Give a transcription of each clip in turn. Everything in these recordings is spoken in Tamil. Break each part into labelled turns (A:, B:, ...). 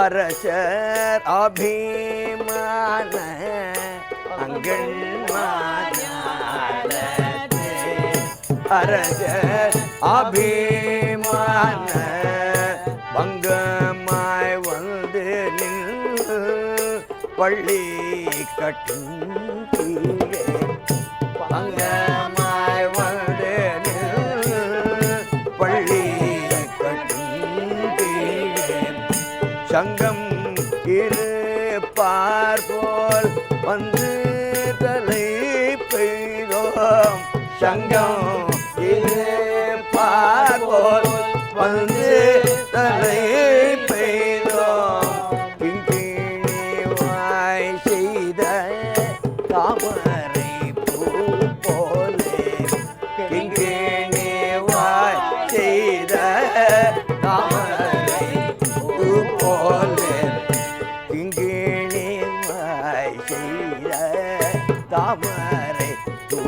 A: அரசர் அபிமான அங்கண்மானே அரசர் அபிமான பங்கமாய் வந்து நில் பள்ளி கட்டும் பங்கமாய் வந்து நில் பள்ளி கட்டும் சங்கம் இரு பார்போல் வந்து தலை பெய்தோம் சங்கம் இரு பார்போல் வந்து தலை பெய்தோம் கிங்கிணிவாய் செய்த தாமரை பூ போலே கிங்கிணிவாய் செய்த தாமரை பூ போலே கிங்கிணிவாய் செய்த தாமரை பூ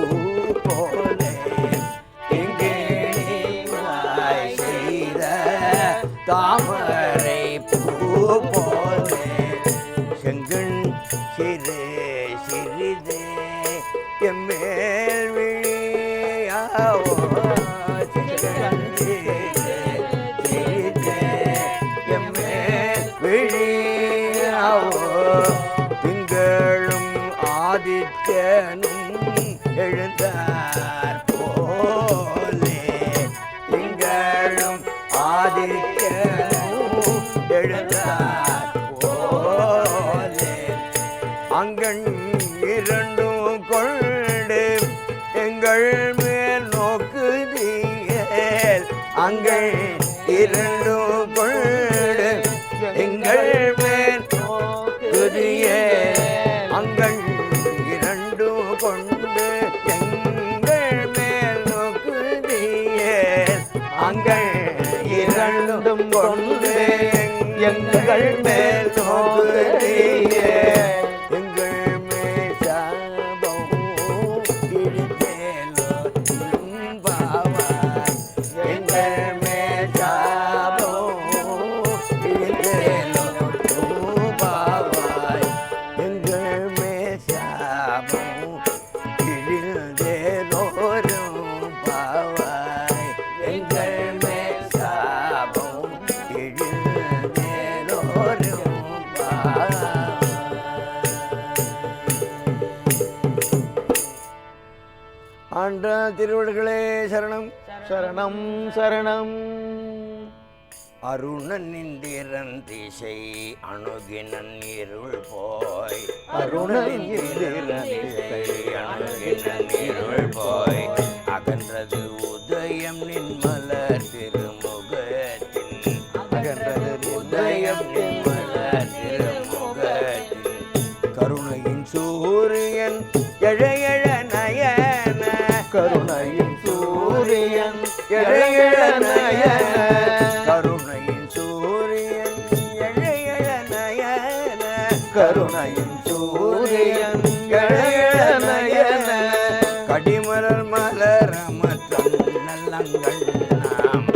A: போலே கிங்கிணிவாய் செய்த தாமரை பூ போலே செங்கண் சிறு சிறிதே எம்மேல் விழியாவோ செங்கண் சிறு சிறிதே எம்மேல் விழியாவோ திங்களும் ஆதித்யனும் எழுந்தார் போலே திங்களும் ஆதித்யனும் எழுந்தார் போலே அங்கண் இரண்டும் கொண்டு எங்கள் மேல் நோக்குதியேல் அங்கள் இரண்டும் கொண்டு எங்கள் மேல் நோக்குதியேல் அங்கள் இரண்டும் கொண்டு எங்கள் மேல் நோக்குதியேல் அங்கள் இரண்டும் கொண்டு எங்கள் மேல் நோக்குதியேல் எங்கள் மேல் சாபம் இடித்தேலோ பாவாய் எங்கள் மேல் சாபம் இடித்தேலோ பாவாய் எங்கள் மேல் சாபம் இடித்தேலோரும் பாவாய் எங்கள் மேல் சாபம் இடித்தேலோரும் பாவாய். ஆண்ட திருவள்ளுகளே சரணம்
B: சரணம் சரணம்.
A: அருணன் இந்திரன் திசை அணுகினன் இருள் போய்
B: அருணன் இந்திரன் திசை
A: அணுகினன் இருள் போய் அகன்றது உதயம் நின்மலர் திருமுகத்தின்
B: அகன்றது
A: உதயம் நின்மலர் திருமுகத்தின் கருணையின் சூரியன் எழையழ நயன
B: கருணையின் சூரியன்
A: எழையழ நயன கருணையின் சூரியன் எழையழ நயன
B: கருணையின் சூரியன்
A: எழையழ நயன கடிமலர் மலரமற்றம் நல்லங்கள் நாம்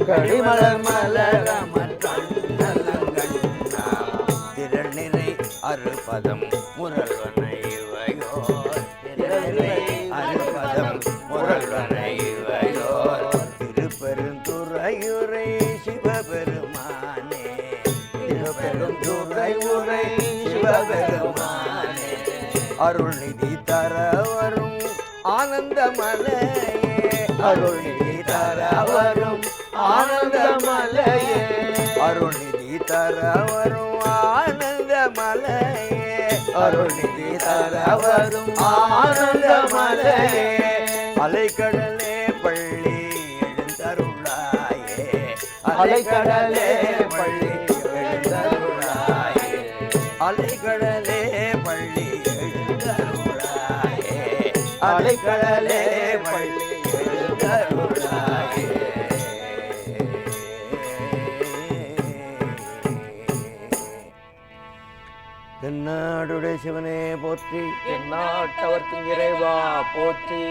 B: கடிமலர் மலரம்
A: மலரமற்றம் நல்லங்கள் நாம் திரள்நிறை அறுபதம் முரல்வனை இவையோர் திரள்நிறை அறுபதம் முரல்வனை இவையோர் திருப்பெருந்துறையுரை சிவபெருமானே திருப்பெருந்துறையுரை சிவபெருமானே அருள்நிதி தர வரும் ஆனந்தமலையே அருள்நிதி தர வரும் ஆனந்தமலையே அருள்நிதி தர வரும் ஆனந்தமலையே அருள்நிதி தர வரும் ஆனந்தமலையே அலைக்கடலே பள்ளி எழுந்தருளாயே அலைக்கடலே பள்ளி எழுந்தருளாயே அலைக்கடலே பள்ளி எழுந்தருளாயே அலைக்கடலே பள்ளி எழுந்தருளாயே. தென்னாடுடைய சிவனே போற்றி
B: எந்நாட்டவர்க்கும் இறைவா போற்றி.